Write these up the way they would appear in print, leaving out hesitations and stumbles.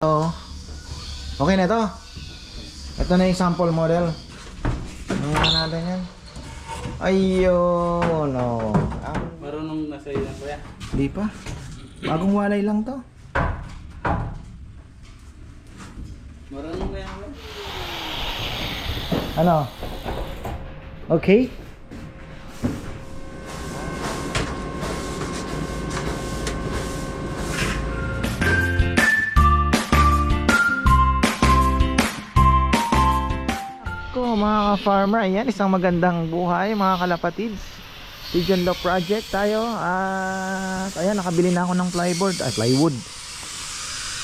Oh, okay na to. Ito na yung sample model. Tingnan natin yan. Ayun, no. Marunong na sa iyo kuya. Di pa. Bagong walay lang to. Marunong na yan kuya. Ano? Okay? Ko mga ka-farmer, ayan isang magandang buhay mga kalapatids. Region Law Project tayo at ayan nakabili na ako ng plywood.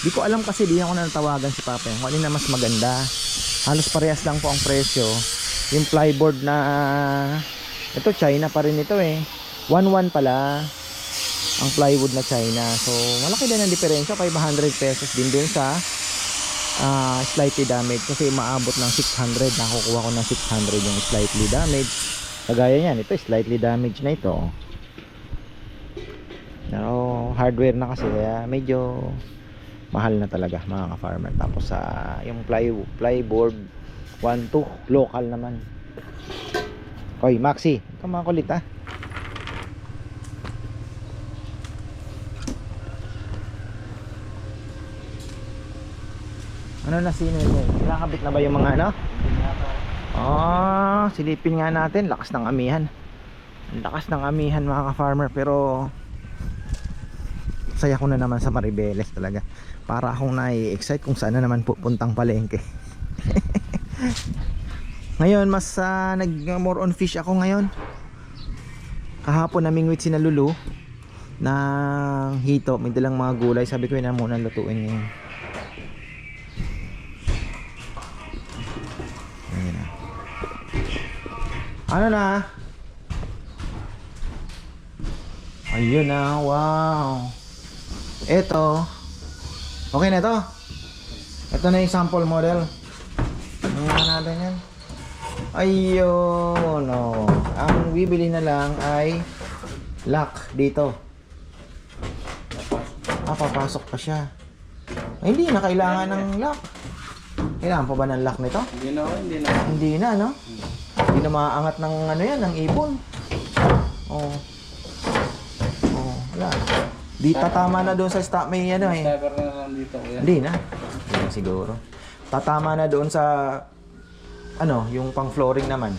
Di ko alam kasi di ako natawagan si Papa kung alin na mas maganda. Halos parehas lang po ang presyo. Yung plyboard na ito China pa rin ito eh. 1-1 pala ang plywood na China. So malaki din ang diferensya, 500 pesos din dun sa slightly damaged kasi maabot ng 600. Nakukuha ko ng 600 yung slightly damaged. Kagaya yan, ito slightly damaged na ito. Pero hardware na kasi kaya medyo mahal na talaga mga ka-farmer. Tapos yung plyboard 1-2 local naman. Oy Maxi, ikaw mga kulit ha. Ano na sino yun? Nakakabit na ba yung mga ano? Silipin nga natin. Lakas ng amihan. Ang lakas ng amihan mga ka-farmer. Pero saya ko na naman sa Maribeles talaga. Para akong nai-excite kung saan na naman pupuntang palengke. Ngayon mas nag more on fish ako ngayon. Kahapon namingwit si na Lulu ng hito. May dalang mga gulay. Sabi ko yun na muna lutuin ngayon. Ano na? Ayun na, wow. Ito. Okay na to. Ito na yung sample model. Tingnan natin yan. Ayun, no. Ang bibili na lang ay lock dito. Papasok pa siya. Ay, hindi na kailangan ng lock. Kailangan pa ba ng lock nito? Hindi na. Hindi na, no? Hindi na maaangat ng ano yan, ng ibon. Oh, wala. Di tatama na doon sa may ano eh. Stopper na lang dito kuya. Hindi na. Hindi na siguro. Tatama na doon sa ano, yung pang flooring naman.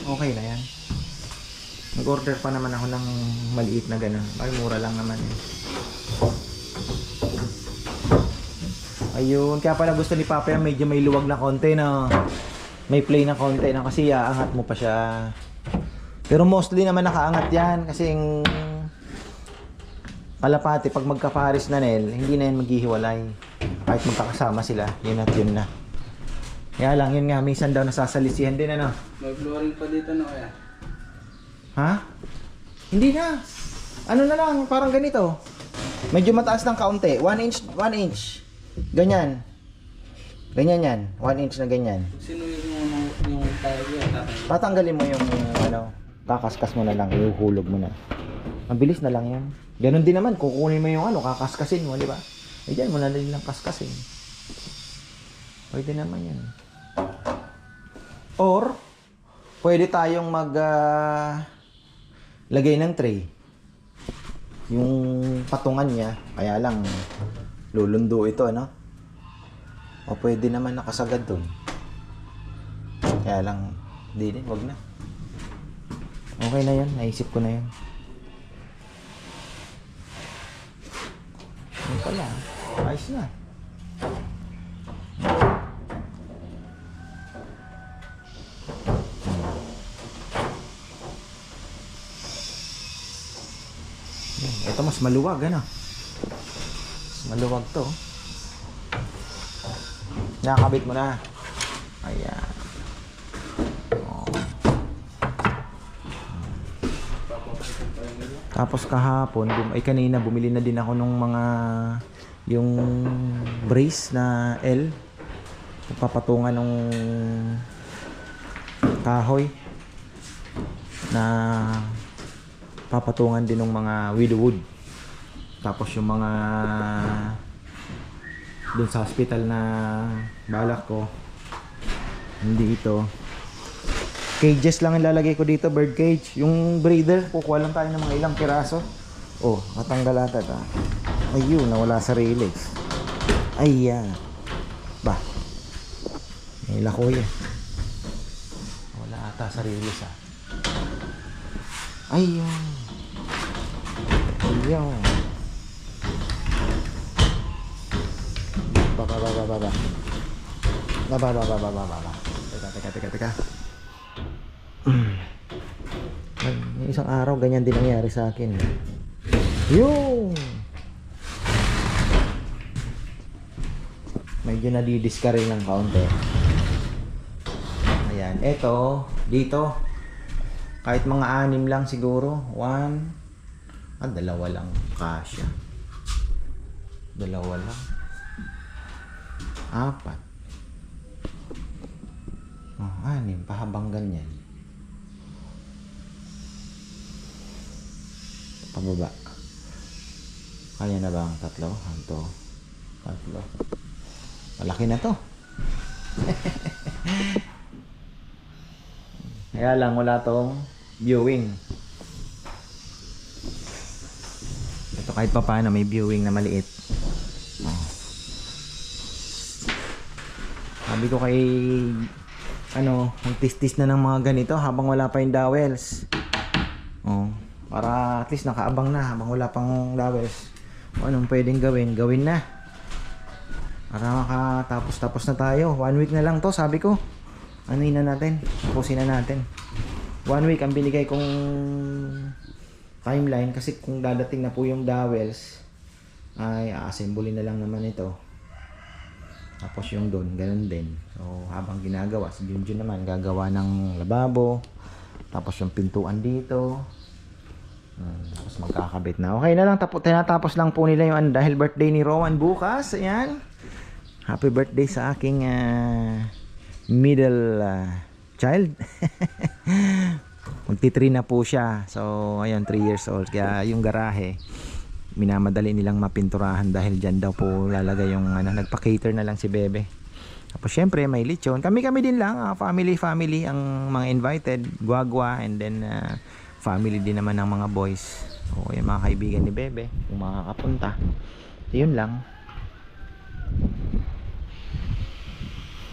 Okay na yan. Nag-order pa naman ako ng maliit na gano'n. Ay, mura lang naman eh. Ayun, kaya pala gusto ni Papa yan medyo may luwag na konti na may play na konti na kasi aangat mo pa siya. Pero mostly naman nakaangat yan kasi yung kalapati pag magkaparis na Nel, hindi na yan maghihiwalay. Kahit magkakasama sila, yun at yun na. Kaya lang yun nga, minsan daw nasasalisihan din ano. May flooring pa dito no kuya. Ha? Hindi na. Ano na lang, parang ganito. Medyo mataas ng kaunti. 1 inch, 1 inch. Ganyan. Ganyan yan. 1 inch na ganyan. Sino yung tayo kuya? Tatanggalin mo yung ano, kakaskas mo na lang, ihuhulog mo na. Mabilis na lang yan. Ganon din naman, kukunin mo yung ano, kakaskasin mo, di ba? Eh dyan mo na din lang kaskasin. Pwede naman yan. Or, pwede tayong lagay ng tray. Yung patungan niya, kaya lang, lulundo ito, ano? O pwede naman nakasagad dun. Kaya lang, di din, wag na. Okay na yun, naisip ko na yun. Yun pala, ayos na. Ito mas maluwag, ano? Mas maluwag to. Nakakabit mo na. Ayan. Tapos kahapon, kanina bumili na din ako ng mga yung brace na L. Papatungan ng kahoy na papatungan din ng mga widowwood. Tapos yung mga dun sa hospital na balak ko. Hindi ito. Cages lang ilalagay ko dito, bird cage. Yung breeder, kukuha lang tayo ng mga ilang piraso. Oh, natanggal ata ta. Ayun, nawala sa relics. Ayan. Ba. May lakoy eh. Wala ata sa relics ah. Ayun. Ayun. Baba. Teka. Ay, isang araw ganyan din nangyari sa akin. Yung medyo nadidiscourage ng kaunti. Ayan, eto dito kahit mga 6 lang siguro. 1, 2 lang kasya. 2 lang. 4. 6 pahabang ganyan. Pababa. Kaya na ba ang 3? 3. Malaki na to. Kaya lang wala tong viewing. Ito kahit pa paano may viewing na maliit. Sabi ko kay magtistis na ng mga ganito habang wala pa yung dowels. Para at least nakaabang na habang wala pang dowels. Kung anong pwedeng gawin na. Para makatapos na tayo. 1 week na lang to, sabi ko. Anuin na natin, tapusin na natin. 1 week ang binigay kong timeline kasi kung dadating na po yung dowels ay a-assemble na lang naman ito. Tapos yung doon, ganun din. So, habang ginagawa, si Junjun naman gagawa ng lababo. Tapos yung pintuan dito. Tapos magkakabit na. Okay na lang, tinatapos lang po nila yung dahil birthday ni Rowan bukas. Ayan. Happy birthday sa aking middle child. Magti-3 na po siya. So, ayun, 3 years old. Kaya yung garahe, minamadali nilang mapinturahan dahil dyan daw po lalagay yung nagpa-cater na lang si Bebe. Tapos syempre may lechon. Kami din lang, family ang mga invited, guagua, and then family din naman ng mga boys. O yung mga kaibigan ni Bebe kung makakapunta. Yun lang.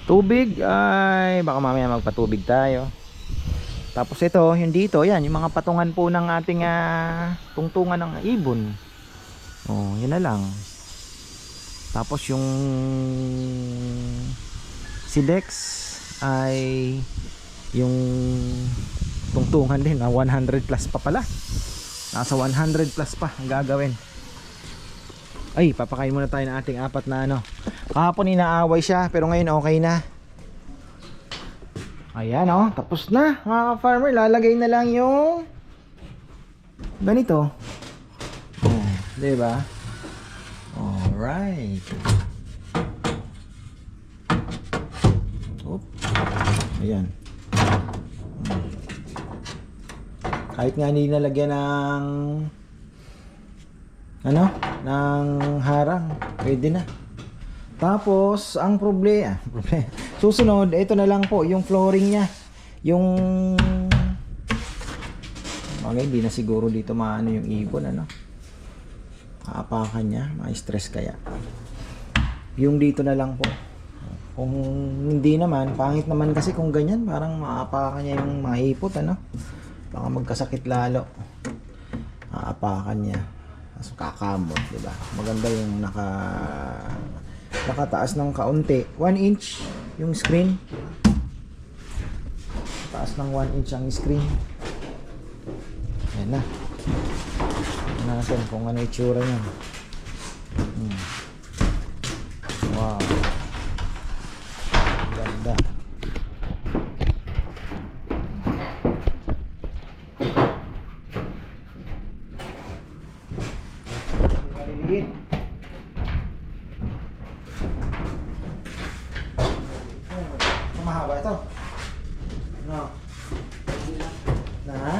Tubig ay baka mamaya magpatubig tayo. Tapos ito, yung dito, yan, yung mga patungan po ng ating tungtungan ng ibon. Yun na lang. Tapos yung si Dex ay yung tungtungan din, 100 plus pa pala. Nasa 100 plus pa ang gagawin. Ay, papakain muna tayo ng ating 4 na Kahapon inaaway siya, pero ngayon okay na. Ayan tapos na mga farmer. Lalagay na lang yung ganito. Diba? Alright. Ayan. Kahit nga hindi nalagyan ng ng harang, pwede na. Tapos ang problema susunod, ito na lang po yung flooring niya. Yung hindi na siguro dito maano yung ibon aapakan niya, ma-stress kaya. Yung dito na lang po. Kung hindi naman, pangit naman kasi kung ganyan, parang maapakan niya yung mga ipot baka magkasakit lalo. Aapakan niya. Tapos kakamot, diba? Maganda yung nakataas ng kaunti. 1 inch yung screen. Taas ng 1 inch ang screen. Ayan na. Natin kung ano itsura niya. Wow. Ganda. Maliliit. Mahaba ito. No. Na?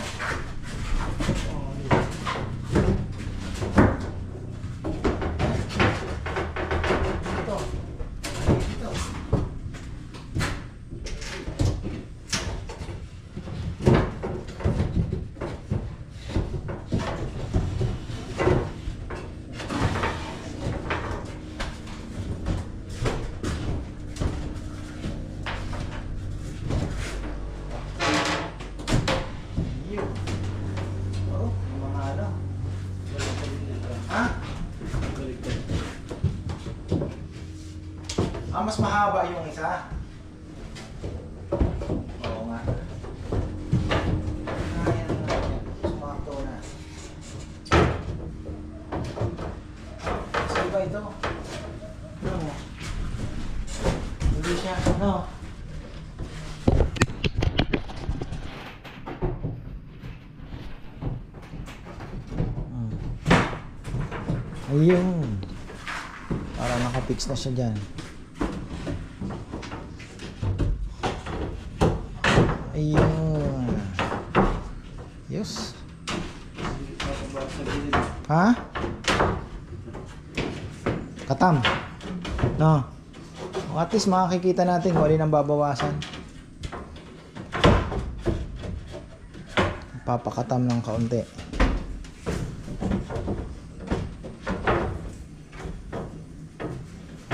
Ito. Mas mahaba yung isa. Oo nga. Ayan na yan. Sumakto na. Kasi iba ito. Ano mo? Hindi siya, ano? Ayun. Para nakapix na siya dyan. Ayun. Yes. Ha? Katam. No. At least makikita natin kung alin ang babawasan. Papakatam ng kaunti.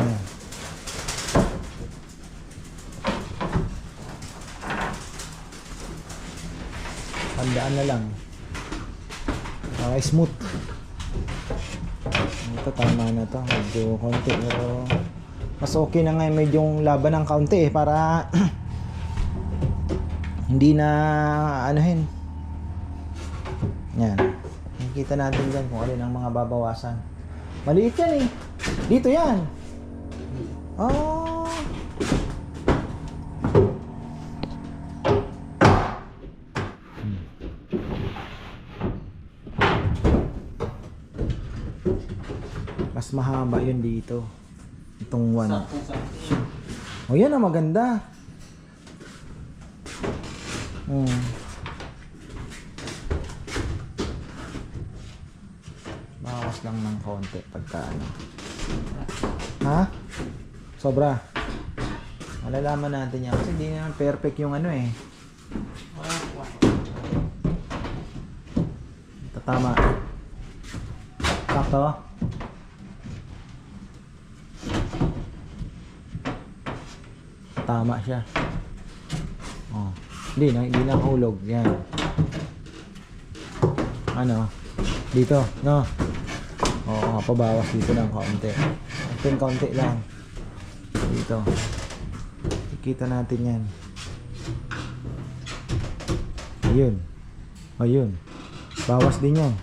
Ayan. Tandaan na lang. Okay, smooth. Ito tama na to. Medyo konti pero mas okay na nga medyo laban ng kaunti para hindi na anuhin. Yan. Nakikita natin dyan kung alin ang mga babawasan. Maliit yan eh. Dito yan. Oh. Mas mahaba yun dito. Itong one. Oh, yan ang maganda. Bawas lang ng konti pagka ano. Ha? Sobra. Malalaman natin yan kasi hindi naman perfect yung ano eh. Ito tama. Sakto. Tama siya. Oh. Hindi na hulog. Yan. Ano? Dito, no? Oo, pabawas dito ng kaunti. Kaunti lang. Dito. Kikita natin yan. Ayun. Ayun. Bawas din yan.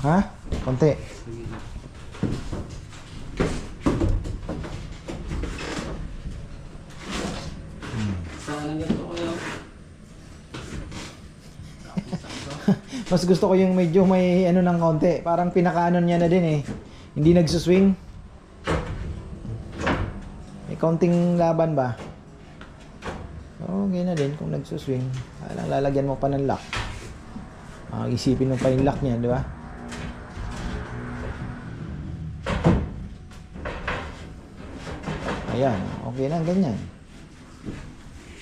Ha? Konti. Mas gusto ko yung medyo may ano ng konti. Parang pinakaanon niya na din eh. Hindi nagsuswing. May kaunting laban ba? Okay na din kung nagsuswing. Lalagyan mo pa ng lock. Isipin mo pa yung lock niya, di ba? Ayan, okay na, ganyan.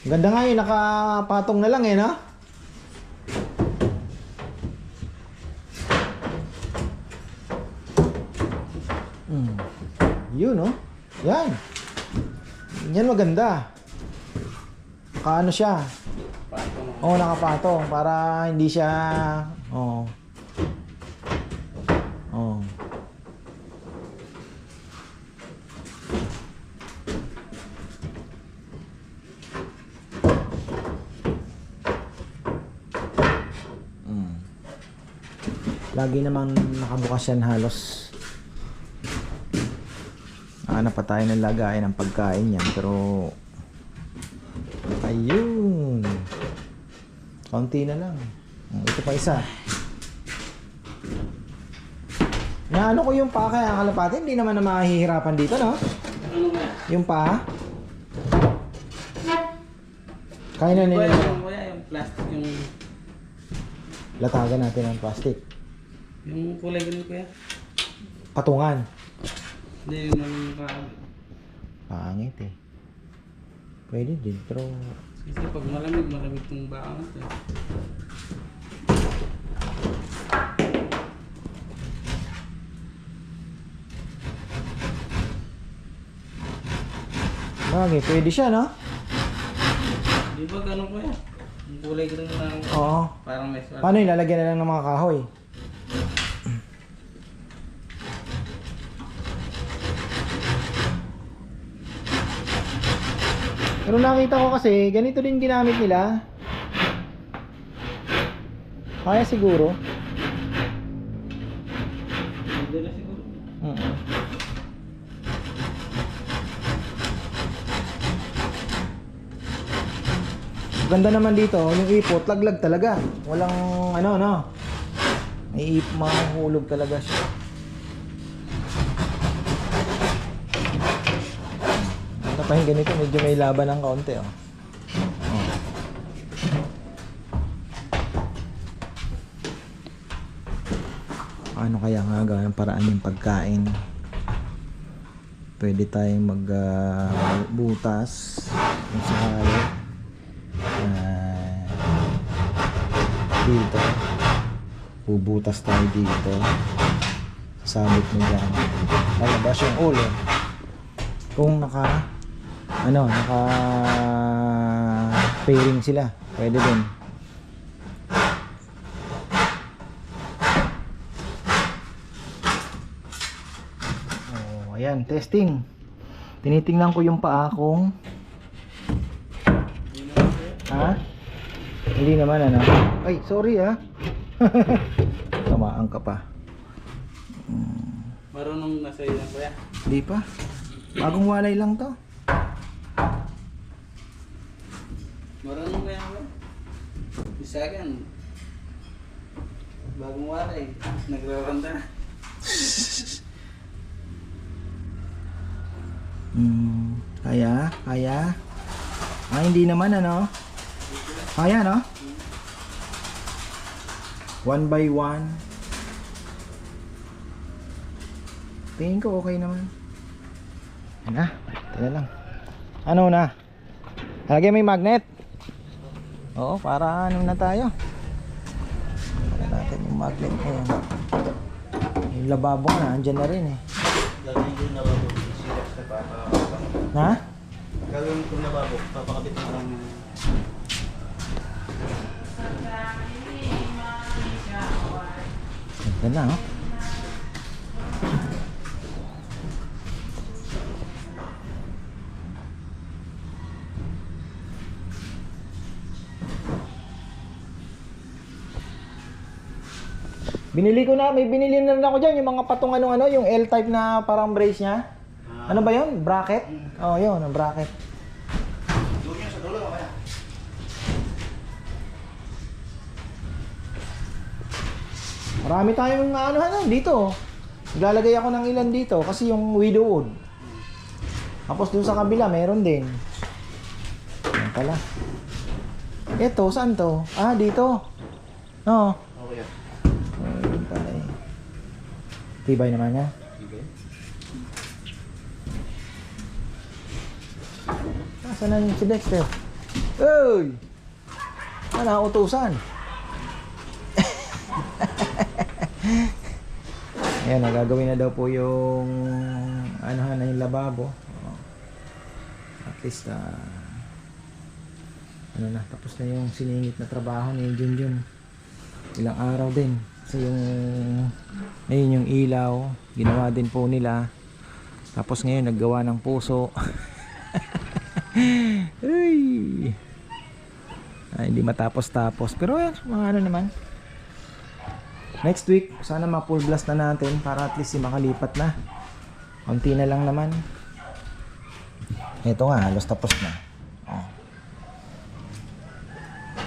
Ganda nga yun, nakapatong na lang eh, no? Yun, no? Yan. Yan maganda. Nakaano siya? Oo, nakapatong para hindi siya lagi namang nakabukas yan halos. Hanap pa tayo ng lagayan ng pagkain yan pero ayun. Konti na lang. Ito pa isa. Naano ko yung paa kaya kalapati, hindi naman na mahihirapan dito, no? Yung paa. Kaya na nila. Yung plastic yung... Latagan natin ang plastic. Yung kulay ganun kuya? Patungan. Hindi, yung Pangit eh. Pwede din, pero... Kasi pag malamig itong baang ito. Okay, pwede siya, no? Di ba ganun kuya? Yung kulay green lang. Oo. Parang may swal. Paano yung lalagyan na lang ng mga kahoy? Pero nakita ko kasi, ganito din ginamit nila. Kaya siguro. Hindi na siguro. Ganda naman dito, yung ipot, laglag talaga. Walang ano, no? May mahuhulog talaga siya. Ano pa yung ganito, medyo may laban ng kaunti, oh. Ano kaya nga gawin paraan yung pagkain? Pwede tayong magbutas kung sakali. Dito bubutas tayo dito, sasabit mo dyan, lalabas yung ulo kung naka pairing sila, pwede din. Ayan, testing. Tinitingnan ko yung paa kung hindi naman ano. Ay, sorry tamaan ka pa. Marunong nasa iyo na kuya? Hindi pa. Bagong walay lang to. Marunong kuya kuya? Isa akin. Bagong walay. Nagraranda na. Kaya. Hindi naman ano. Kaya no? 1 by 1. Tingin ko okay naman. Ano na? Tingnan lang. Ano na? Lagyan may magnet. Oo, para ano na tayo. Para natin yung magnet ngayon. Yung lababo na, andyan na rin eh. Gagawin ko yung lababo. Ha? Gagawin ko yung lababo. Papakabit na lang. Yan na, oh. Binili ko na, may binili na rin ako dyan, yung mga patong ano, yung L-type na parang brace niya. Ano ba yun? Bracket? Oh, yun, ang bracket. Doon yun sa dulo, kaya. Marami tayong ano dito. Naglalagay ako ng ilan dito kasi yung widowwood. Tapos dun sa kabila meron din. Yan pala. Ito, saan to? Ah, dito. No. Okay. Ayun pala eh. Tibay naman niya. Okay. Nasaan na yung si Dexter? Uy! Ano, utusan? Ayan, nagagawin na daw po yung ano na yung lababo. At least ano na, tapos na yung siningit na trabaho ni Junjun. Ilang araw din. Kasi yung ayun yung ilaw, ginawa din po nila. Tapos ngayon naggawa ng puso. Uy! Ay, hindi matapos-tapos. Pero yan, mga ano naman. Next week, sana ma-full blast na natin para at least makalipat na. Konti na lang naman. Ito nga, halos tapos na. Oh.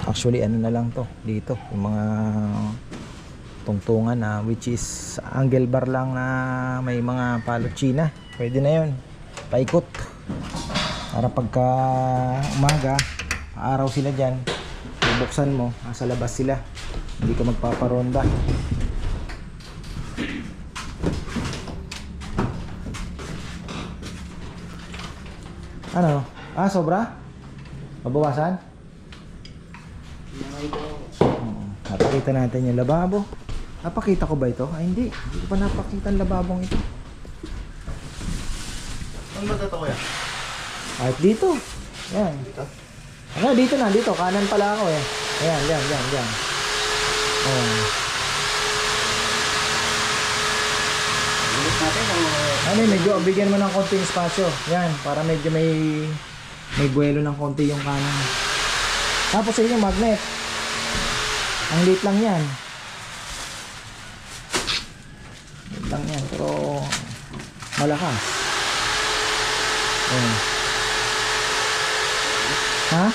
Actually, ano na lang to dito. Yung mga tungtungan na which is angle bar lang na may mga palochina. Pwede na yun. Paikot. Para pagka umaga, araw sila dyan. Bubuksan mo, nasa labas sila. Hindi ka magpaparonda. Ano? Ah, sobra? Mabawasan? Napakita natin yung lababo. Napakita ko ba ito? Ay, hindi. Hindi ko pa napakita ang lababong ito. Saan ba ito, kuya? Kahit dito. Yan. Ano, dito na, dito. Kanan pala ako eh. Ayan, yan. Oh. Ulit natin o... Ano, medyo bigyan mo ng konting espasyo. Yan, para medyo may buwelo ng konti yung kanan. Tapos yun yung magnet. Ang liit lang yan. Liit lang yan, pero malakas. Oh. Ha?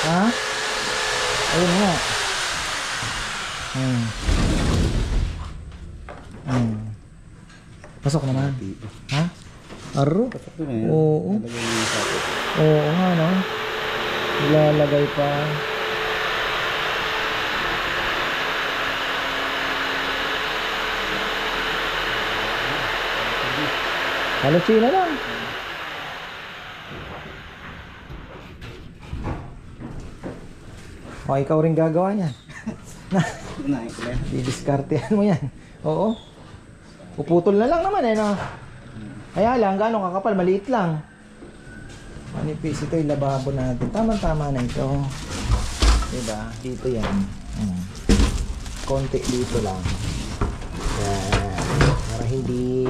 Ha? Ayun nga. Pasok naman. Ha? Aro? Oo. Oo nga, no? Ilalagay pa. Halusin na lang. O, ikaw rin gagawa niyan. Didiskartehan mo yan. Oo. Puputol na lang naman eh, no? Kaya lang, gano'ng kakapal? Maliit lang. Manipis. Ito yung lababo natin. Tama-tama na ito. Diba? Dito yan. Konti dito lang. Yan. Para hindi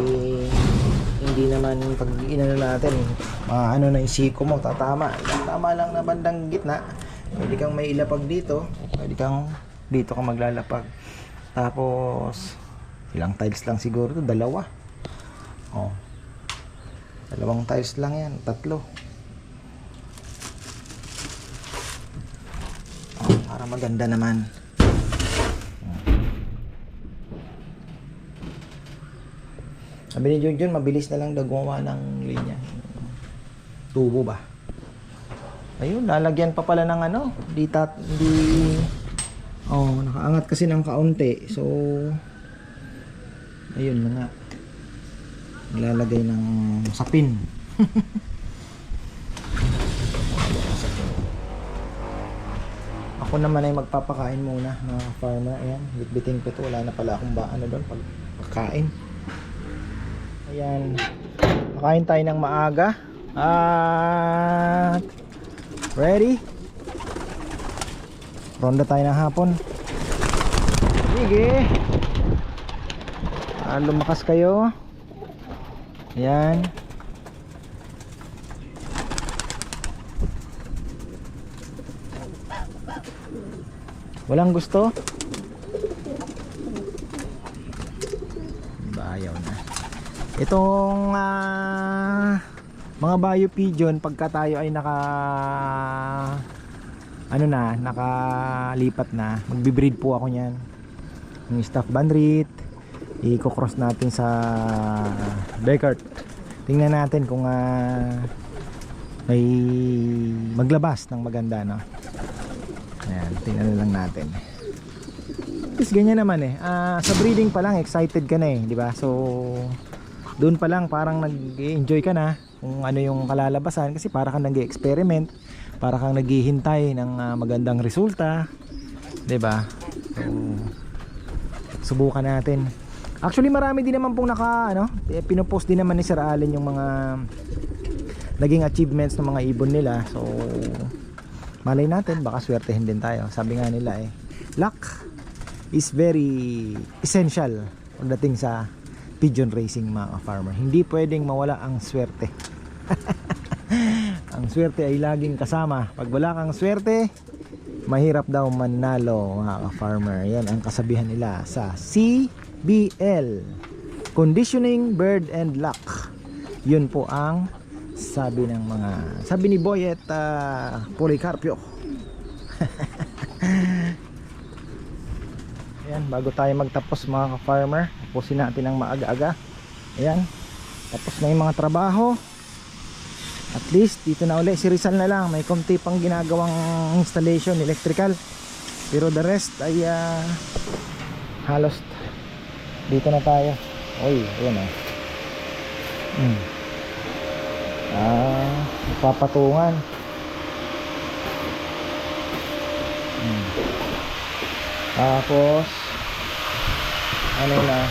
naman pag inano natin, ano na yung siko mo, tatama. Tama lang na bandang gitna. Pwede kang may ilapag dito. Pwede kang dito kang maglalapag. Tapos ilang tiles lang siguro ito? 2. Oh. 2 tiles lang yan. 3. Oh, para maganda naman. Sabi ni Junjun, mabilis na lang daw gumawa ng linya. Tubo ba? Ayun, lalagyan pa pala ng ano. Oh, nakaangat kasi ng kaunti. So, ayun na nga. Nilalagay ng sapin. Ako naman ay magpapakain muna, mga farmer. Ayan, bitbitin ko to. Wala na pala akong ano doon pagkain. Ayan, makain tayo ng maaga. At ready? Ronda tayo ng hapon. Sige. Lumakas kayo. Ayan. Walang gusto? Ayaw na. Itong mga Bayo Pigeon, pagka tayo ay nakalipat na, magbe-breed po ako niyan. Yung Staff Banrit, i-cross natin sa Beckert. Tingnan natin kung may maglabas ng maganda, no? Ayan, tingnan lang natin. Is ganyan naman eh. Sa breeding pa lang excited ka na eh, di ba? So doon pa lang parang nag-enjoy ka na kung ano yung kalalabasan, kasi para kang nag-experiment, para kang naghihintay ng magandang resulta, 'di ba? So subukan natin. Actually marami din naman pong pinopost din naman ni Sir Allen yung mga naging achievements ng mga ibon nila. So malay natin, baka swertehin din tayo. Sabi nga nila luck is very essential pagdating sa pigeon racing, mga farmer. Hindi pwedeng mawala ang swerte. Ang swerte ay laging kasama. Pag wala kang swerte, mahirap daw manalo, mga farmer. Yan ang kasabihan nila sa CBL, Conditioning, Bird and Luck. Yun po ang sabi ni Boy at Policarpio. Ayan, bago tayo magtapos, mga farmer, tapusin natin ang maaga-aga. Ayan, tapos na yung mga trabaho. At least dito na uli si Rizal na lang, may konti pang ginagawang installation electrical, pero the rest ay halos dito na tayo. Oy, ayan papatungan. Tapos ano na,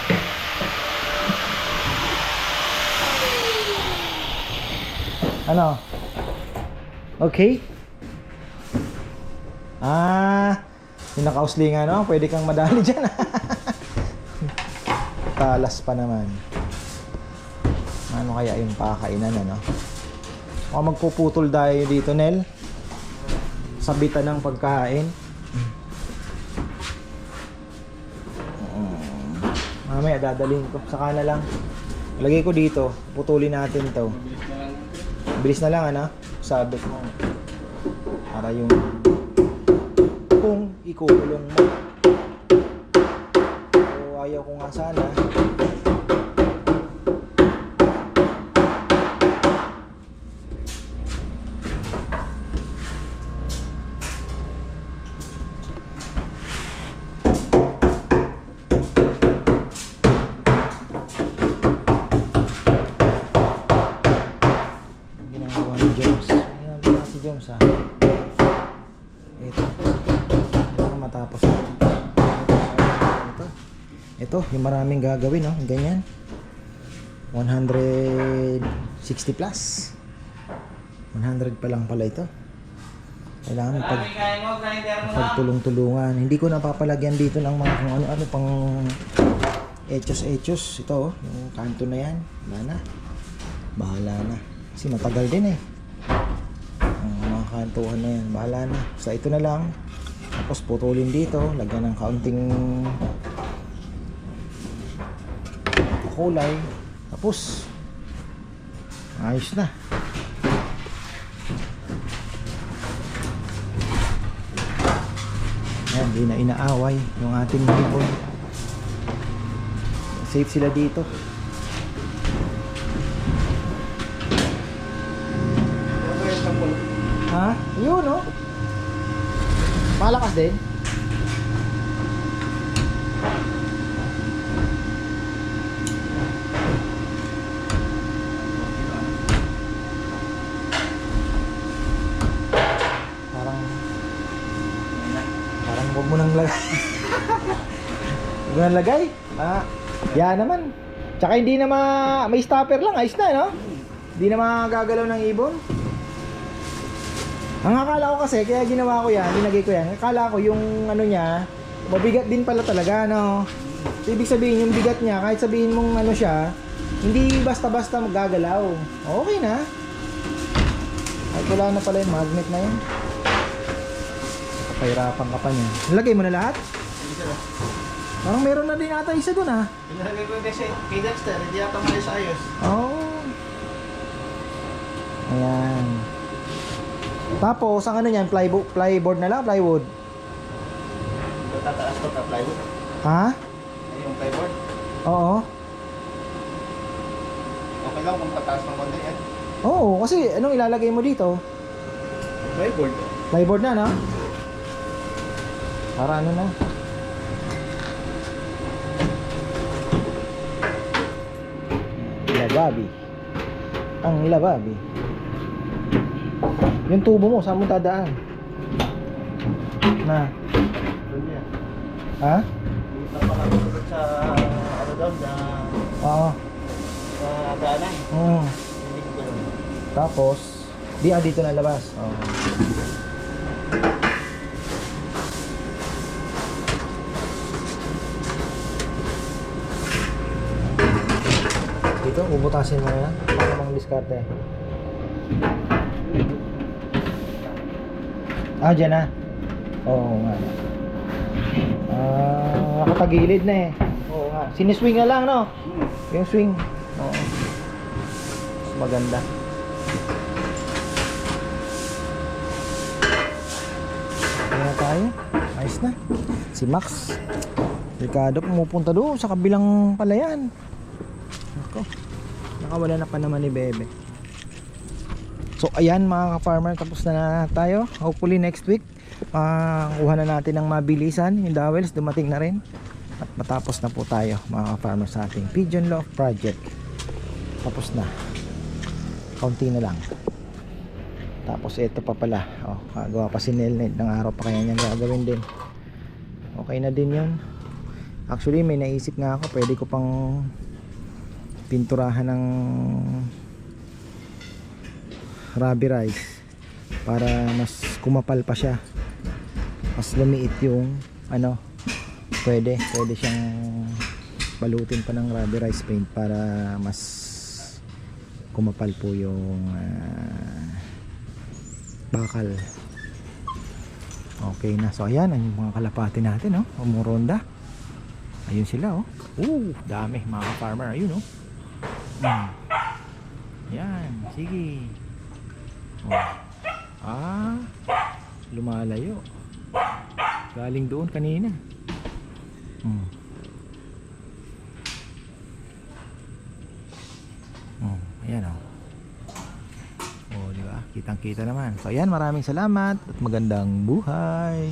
Ano? Okay? Yung nakauslingan, no? Pwede kang madali dyan. Talas pa naman. Ano kaya yung pakainan, ano? O magpuputol tayo dito, Nel. Sabitan ng pagkain. Mamaya dadalhin ko. Saka na lang. Lagay ko dito. Putulin natin to. Bilis na lang, ano? Sabit mo. Para yung kung ikukulong mo. So, ayaw ko nga sana. Ginagawa ni Jones. Ginagawa si Jones, ha? Ito. Matapos ito yung maraming gagawin, no? Ganyan 160 plus 100 pa lang pala ito. Kailangan pagtulong-tulungan. Hindi ko napapalagyan dito ng mga kung ano-ano pang etos. Ito, yung kanto na yan. Wala na. Bahala na. Kasi matagal din eh. Ang mga kantuhan na yan. Bahala na. Sa ito na lang. Tapos putulin dito. Lagyan ng kaunting kulay. Tapos ayos na. Ayan, di na inaaway yung ating hipon. Safe sila dito. Ha? Yun, no? Malakas din. Parang huwag mo nang lagay. Huwag mo nang lagay. Yan naman. Tsaka hindi na may stopper lang. Ayos na, no? Hindi na magagalaw ng ibon. Ang akala ko kasi, kaya ginawa ko yan, linagay ko yan. Akala ko yung ano niya, mabigat din pala talaga, no? So, ibig sabihin, yung bigat niya, kahit sabihin mong ano siya, hindi basta-basta magagalaw. Okay na. At wala na pala yung magnet na yun. Kapahirapan ka pa niya. Nilagay mo na lahat? Parang meron na din ata isa dun, ha? Pinalagay ko kasi kay Dexter, hindi ata mali sa ayos. Oh. Ayan. Tapos, ang ano niyan, plyboard na lang, plywood. Tataas ko plywood. Ha? Ay, yung plyboard. Oo. Okay lang kung pataas ng konti yan. Oo, kasi anong ilalagay mo dito? Plyboard. Plyboard na, no? Para ano na? Lababi. Ang lababi. Yung tubo mo, saan mo dadaan? Na? Doon yan. Ha? Dito pa lang sa ano daw na Oo. sa daanan. Hindi ko gano'n. Tapos, dito na labas. Oo. Dito, bubutasin mo na yan. Para mang diskarte. Dyan na. Oo nga. Nakatagilid na eh. Oo nga. Siniswing na lang, no? Yung swing. Oo. Mas maganda. Kaya tayo. Ayos na. Si Max. Ricardo pumupunta doon sa kabilang palayan. Ako. Nakawala na pa naman ni Bebe. So ayan mga ka-farmer, tapos na tayo. Hopefully next week kuha na natin ng mabilisan. Yung dowels dumating na rin. At matapos na po tayo mga ka-farmer sa ating Pigeon Loft project. Tapos na. Kaunti na lang. Tapos ito pa pala. Gagawa pa si Nelnet ng araw pa kaya niyang gagawin din. Okay na din yun. Actually may naisip nga ako, pwede ko pang pinturahan ng rubberized para mas kumapal pa siya, mas lumiit yung ano, pwede siyang balutin pa ng rubberized paint para mas kumapal po yung bakal. Okay na. So ayan ang mga kalapati natin, oh, umuronda. Ayun sila, oh. Dami mga farmer. Ayun, oh. Yan, sige. Lumalayo. Galing doon kanina. Ayan, oh. Di ba? Kitang-kita naman. So ayan, maraming salamat at magandang buhay.